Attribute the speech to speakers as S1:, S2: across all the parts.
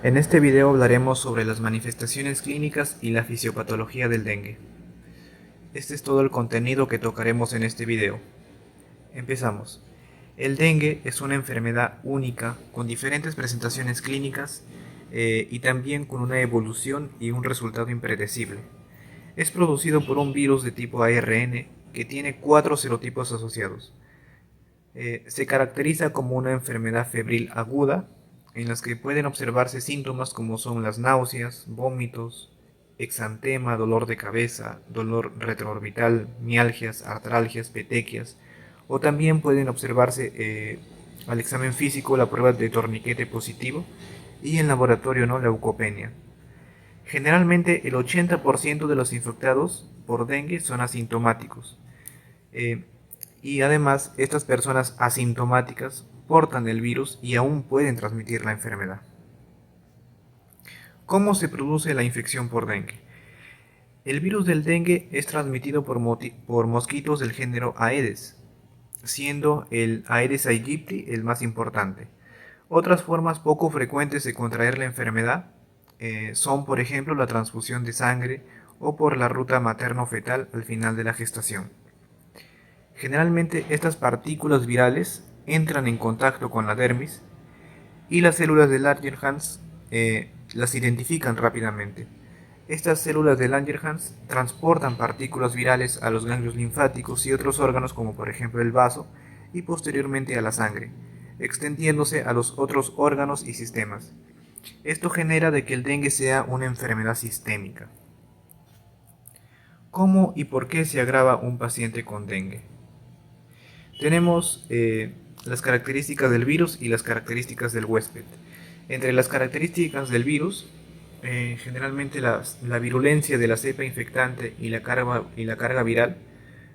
S1: En este video hablaremos sobre las manifestaciones clínicas y la fisiopatología del dengue. Este es todo el contenido que tocaremos en este video. Empezamos. El dengue es una enfermedad única con diferentes presentaciones clínicas y también con una evolución y un resultado impredecible. Es producido por un virus de tipo ARN que tiene 4 serotipos asociados. Se caracteriza como una enfermedad febril aguda, en las que pueden observarse síntomas como son las náuseas, vómitos, exantema, dolor de cabeza, dolor retroorbital, mialgias, artralgias, petequias, o también pueden observarse al examen físico la prueba de torniquete positivo y en laboratorio no leucopenia. Generalmente el 80% de los infectados por dengue son asintomáticos. Eh, y además, estas personas asintomáticas portan el virus y aún pueden transmitir la enfermedad. ¿Cómo se produce la infección por dengue? El virus del dengue es transmitido por mosquitos del género Aedes, siendo el Aedes aegypti el más importante. Otras formas poco frecuentes de contraer la enfermedad son, por ejemplo, la transfusión de sangre o por la ruta materno-fetal al final de la gestación. Generalmente estas partículas virales entran en contacto con la dermis y las células de Langerhans las identifican rápidamente. Estas células de Langerhans transportan partículas virales a los ganglios linfáticos y otros órganos como por ejemplo el vaso y posteriormente a la sangre, extendiéndose a los otros órganos y sistemas. Esto genera de que el dengue sea una enfermedad sistémica. ¿Cómo y por qué se agrava un paciente con dengue? Tenemos las características del virus y las características del huésped. Entre las características del virus, generalmente la virulencia de la cepa infectante y la carga viral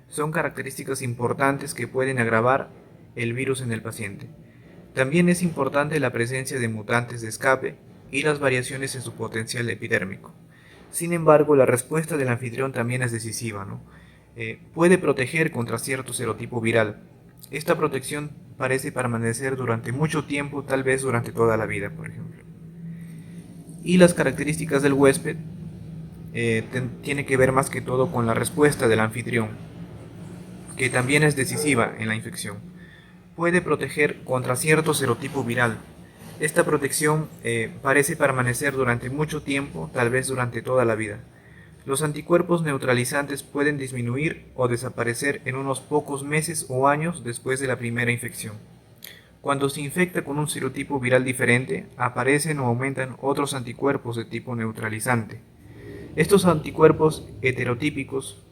S1: son características importantes que pueden agravar el virus en el paciente. También es importante la presencia de mutantes de escape y las variaciones en su potencial epidérmico. Sin embargo, la respuesta del anfitrión también es decisiva, ¿no? Puede proteger contra cierto serotipo viral. Esta protección parece permanecer durante mucho tiempo, tal vez durante toda la vida, por ejemplo. Y las características del huésped tiene que ver más que todo con la respuesta del anfitrión, que también es decisiva en la infección. Puede proteger contra cierto serotipo viral. Esta protección parece permanecer durante mucho tiempo, tal vez durante toda la vida. Los anticuerpos neutralizantes pueden disminuir o desaparecer en unos pocos meses o años después de la primera infección. Cuando se infecta con un serotipo viral diferente, aparecen o aumentan otros anticuerpos de tipo neutralizante. Estos anticuerpos heterotípicos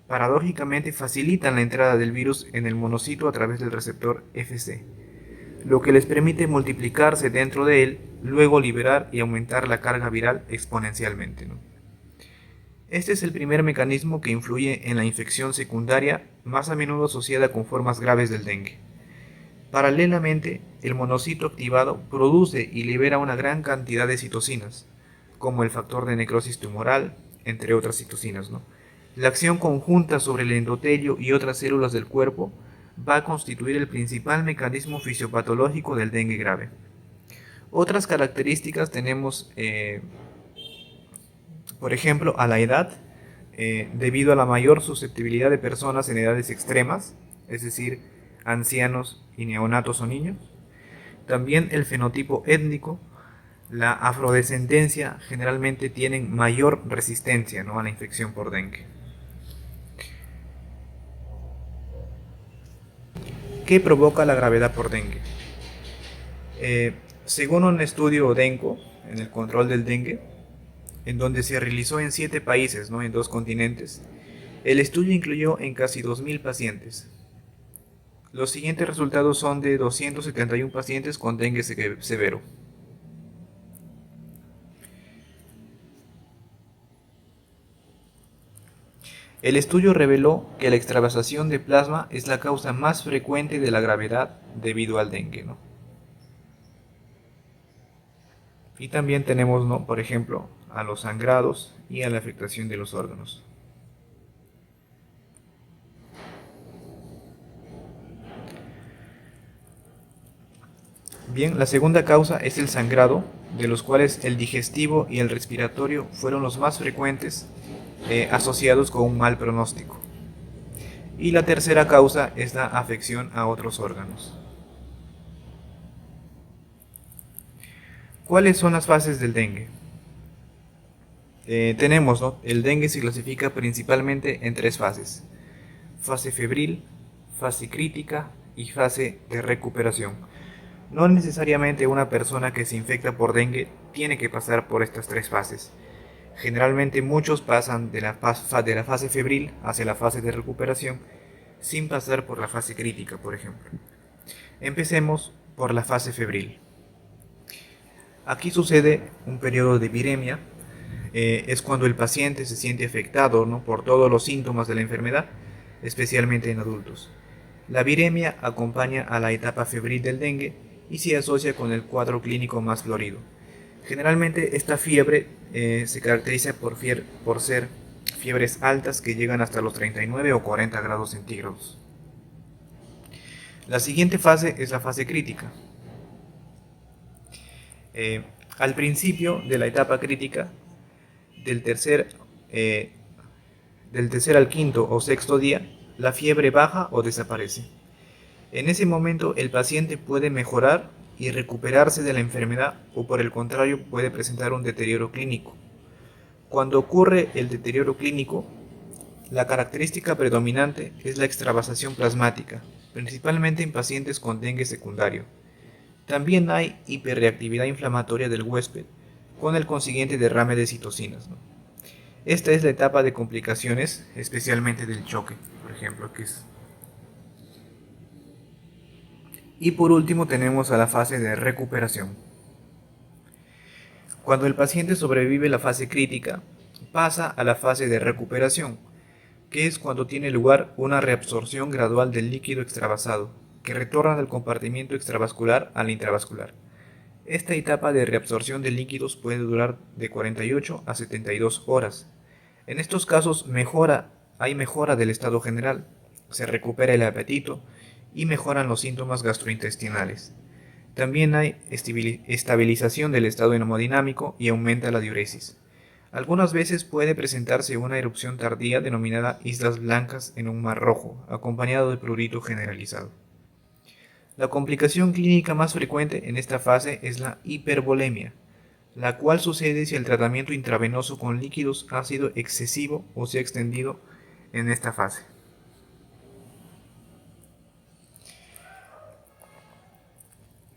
S1: paradójicamente facilitan la entrada del virus en el monocito a través del receptor Fc, lo que les permite multiplicarse dentro de él, luego liberar y aumentar la carga viral exponencialmente, ¿no? Este es el primer mecanismo que influye en la infección secundaria, más a menudo asociada con formas graves del dengue. Paralelamente, el monocito activado produce y libera una gran cantidad de citocinas, como el factor de necrosis tumoral, entre otras citocinas, ¿no? La acción conjunta sobre el endotelio y otras células del cuerpo va a constituir el principal mecanismo fisiopatológico del dengue grave. Otras características tenemos, por ejemplo, a la edad, debido a la mayor susceptibilidad de personas en edades extremas, es decir, ancianos y neonatos o niños. También el fenotipo étnico, la afrodescendencia generalmente tienen mayor resistencia, ¿no?, a la infección por dengue. ¿Qué provoca la gravedad por dengue? Según un estudio DENCO, en el control del dengue, en donde se realizó en 7 países, ¿no?, en 2 continentes, el estudio incluyó en casi 2.000 pacientes. Los siguientes resultados son de 271 pacientes con dengue severo. El estudio reveló que la extravasación de plasma es la causa más frecuente de la gravedad debido al dengue, ¿no? Y también tenemos, ¿no?, por ejemplo, a los sangrados y a la afectación de los órganos. Bien, la segunda causa es el sangrado, de los cuales el digestivo y el respiratorio fueron los más frecuentes asociados con un mal pronóstico. Y la tercera causa es la afección a otros órganos. ¿Cuáles son las fases del dengue? Tenemos, ¿no? El dengue se clasifica principalmente en tres fases: fase febril, fase crítica y fase de recuperación. No necesariamente una persona que se infecta por dengue tiene que pasar por estas tres fases. Generalmente muchos pasan de la fase febril hacia la fase de recuperación sin pasar por la fase crítica, por ejemplo. Empecemos por la fase febril. Aquí sucede un periodo de viremia. Es cuando el paciente se siente afectado, ¿no?, por todos los síntomas de la enfermedad, especialmente en adultos. La viremia acompaña a la etapa febril del dengue y se asocia con el cuadro clínico más florido. Generalmente esta fiebre se caracteriza por ser fiebres altas que llegan hasta los 39 o 40 grados centígrados. La siguiente fase es la fase crítica. Al principio de la etapa crítica, del tercer al quinto o sexto día, la fiebre baja o desaparece. En ese momento el paciente puede mejorar y recuperarse de la enfermedad, o por el contrario puede presentar un deterioro clínico. Cuando ocurre el deterioro clínico, la característica predominante es la extravasación plasmática, principalmente en pacientes con dengue secundario. También hay hiperreactividad inflamatoria del huésped, con el consiguiente derrame de citocinas, ¿no? Esta es la etapa de complicaciones, especialmente del choque, por ejemplo, Y por último tenemos a la fase de recuperación. Cuando el paciente sobrevive la fase crítica, pasa a la fase de recuperación, que es cuando tiene lugar una reabsorción gradual del líquido extravasado, que retorna del compartimiento extravascular al intravascular. Esta etapa de reabsorción de líquidos puede durar de 48 a 72 horas. En estos casos hay mejora del estado general, se recupera el apetito y mejoran los síntomas gastrointestinales. También hay estabilización del estado hemodinámico y aumenta la diuresis. Algunas veces puede presentarse una erupción tardía denominada islas blancas en un mar rojo, acompañado de prurito generalizado. La complicación clínica más frecuente en esta fase es la hipervolemia, la cual sucede si el tratamiento intravenoso con líquidos ha sido excesivo o se ha extendido en esta fase.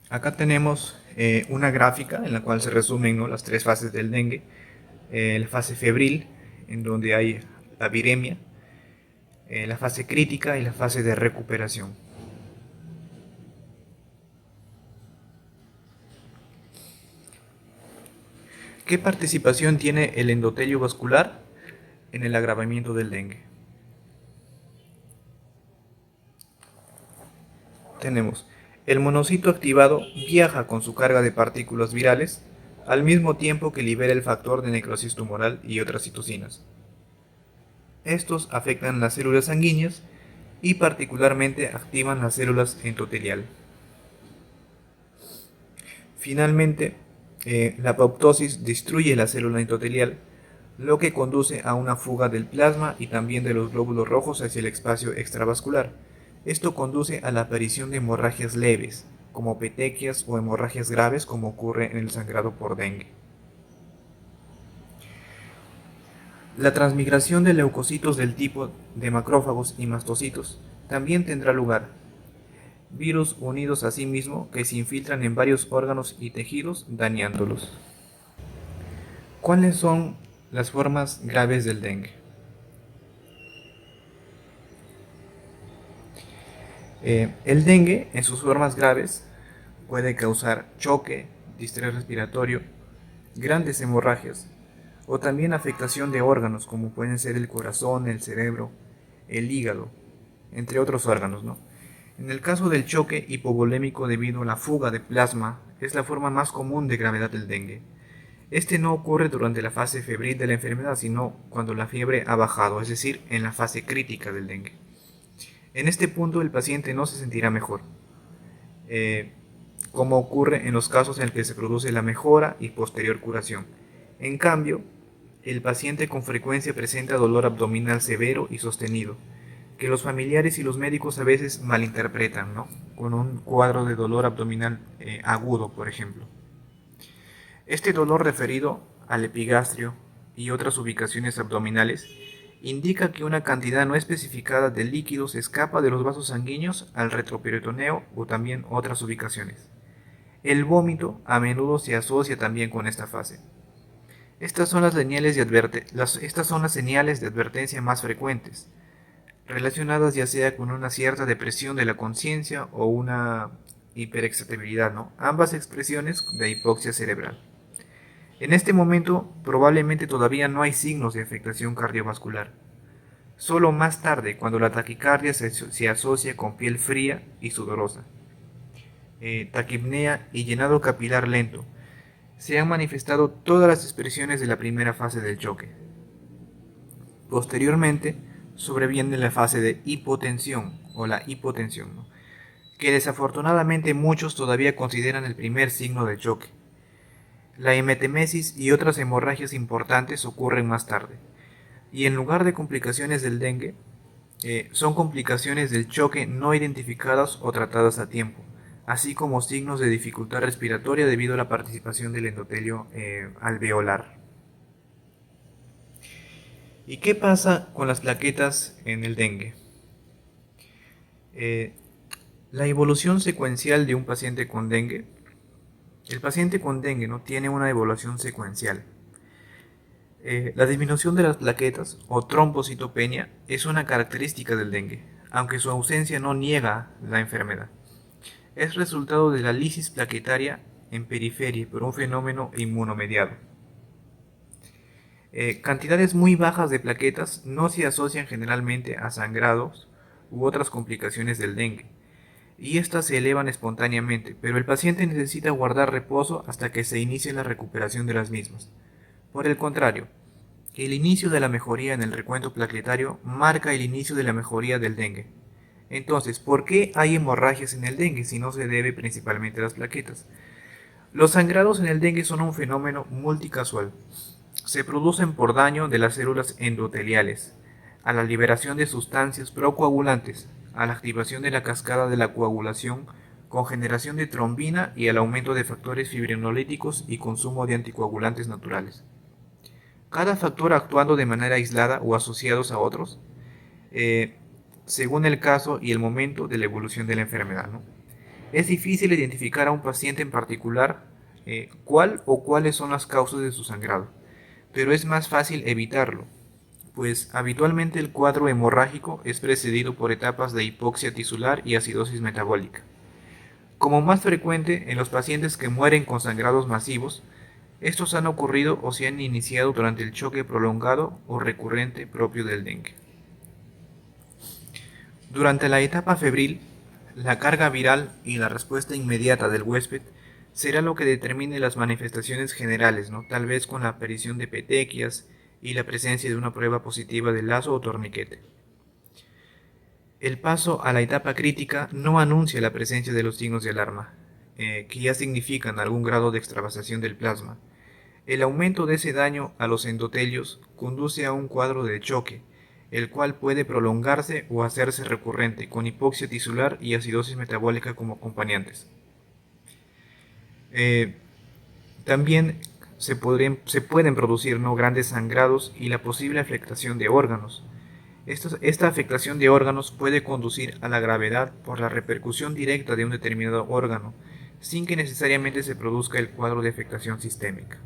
S1: Acá tenemos una gráfica en la cual se resumen, ¿no?, las tres fases del dengue. La fase febril, en donde hay la viremia, la fase crítica y la fase de recuperación. ¿Qué participación tiene el endotelio vascular en el agravamiento del dengue? Tenemos: el monocito activado viaja con su carga de partículas virales al mismo tiempo que libera el factor de necrosis tumoral y otras citocinas. Estos afectan las células sanguíneas y particularmente activan las células endotelial. Finalmente, la apoptosis destruye la célula endotelial, lo que conduce a una fuga del plasma y también de los glóbulos rojos hacia el espacio extravascular. Esto conduce a la aparición de hemorragias leves, como petequias, o hemorragias graves, como ocurre en el sangrado por dengue. La transmigración de leucocitos del tipo de macrófagos y mastocitos también tendrá lugar. Virus unidos a sí mismo que se infiltran en varios órganos y tejidos, dañándolos. ¿Cuáles son las formas graves del dengue? El dengue, en sus formas graves, puede causar choque, distrés respiratorio, grandes hemorragias, o también afectación de órganos como pueden ser el corazón, el cerebro, el hígado, entre otros órganos, ¿no? En el caso del choque hipovolémico debido a la fuga de plasma, es la forma más común de gravedad del dengue. Este no ocurre durante la fase febril de la enfermedad, sino cuando la fiebre ha bajado, es decir, en la fase crítica del dengue. En este punto el paciente no se sentirá mejor. como ocurre en los casos en los que se produce la mejora y posterior curación. En cambio, el paciente con frecuencia presenta dolor abdominal severo y sostenido, que los familiares y los médicos a veces malinterpretan, ¿no? Con un cuadro de dolor abdominal agudo, por ejemplo. Este dolor referido al epigastrio y otras ubicaciones abdominales indica que una cantidad no especificada de líquidos escapa de los vasos sanguíneos al retroperitoneo o también otras ubicaciones. El vómito a menudo se asocia también con esta fase. Estas son las señales de advertencia más frecuentes, relacionadas ya sea con una cierta depresión de la conciencia o una hiperexcitabilidad, ¿no? Ambas expresiones de hipoxia cerebral. En este momento probablemente todavía no hay signos de afectación cardiovascular. Solo más tarde, cuando la taquicardia se asocia con piel fría y sudorosa, taquipnea y llenado capilar lento, se han manifestado todas las expresiones de la primera fase del choque. Posteriormente, sobreviene la fase de hipotensión o la hipotensión, ¿no? Que desafortunadamente muchos todavía consideran el primer signo de choque. La hemetemesis y otras hemorragias importantes ocurren más tarde, y en lugar de complicaciones del dengue, son complicaciones del choque no identificadas o tratadas a tiempo, así como signos de dificultad respiratoria debido a la participación del endotelio alveolar. ¿Y qué pasa con las plaquetas en el dengue? La evolución secuencial de un paciente con dengue. El paciente con dengue no tiene una evolución secuencial. La disminución de las plaquetas o trombocitopenia es una característica del dengue, aunque su ausencia no niega la enfermedad. Es resultado de la lisis plaquetaria en periferia por un fenómeno inmunomediado. Cantidades muy bajas de plaquetas no se asocian generalmente a sangrados u otras complicaciones del dengue, y estas se elevan espontáneamente, pero el paciente necesita guardar reposo hasta que se inicie la recuperación de las mismas. Por el contrario, el inicio de la mejoría en el recuento plaquetario marca el inicio de la mejoría del dengue. Entonces, ¿por qué hay hemorragias en el dengue si no se debe principalmente a las plaquetas? Los sangrados en el dengue son un fenómeno multicasual. Se producen por daño de las células endoteliales, a la liberación de sustancias procoagulantes, a la activación de la cascada de la coagulación con generación de trombina y al aumento de factores fibrinolíticos y consumo de anticoagulantes naturales. Cada factor actuando de manera aislada o asociados a otros, según el caso y el momento de la evolución de la enfermedad, ¿no? Es difícil identificar a un paciente en particular cuál o cuáles son las causas de su sangrado, pero es más fácil evitarlo, pues habitualmente el cuadro hemorrágico es precedido por etapas de hipoxia tisular y acidosis metabólica. Como más frecuente en los pacientes que mueren con sangrados masivos, estos han ocurrido o se han iniciado durante el choque prolongado o recurrente propio del dengue. Durante la etapa febril, la carga viral y la respuesta inmediata del huésped será lo que determine las manifestaciones generales, ¿no? Tal vez con la aparición de petequias y la presencia de una prueba positiva de lazo o torniquete. El paso a la etapa crítica no anuncia la presencia de los signos de alarma, que ya significan algún grado de extravasación del plasma. El aumento de ese daño a los endotelios conduce a un cuadro de choque, el cual puede prolongarse o hacerse recurrente, con hipoxia tisular y acidosis metabólica como acompañantes. También se pueden producir, ¿no?, grandes sangrados y la posible afectación de órganos. Esta afectación de órganos puede conducir a la gravedad por la repercusión directa de un determinado órgano, sin que necesariamente se produzca el cuadro de afectación sistémica.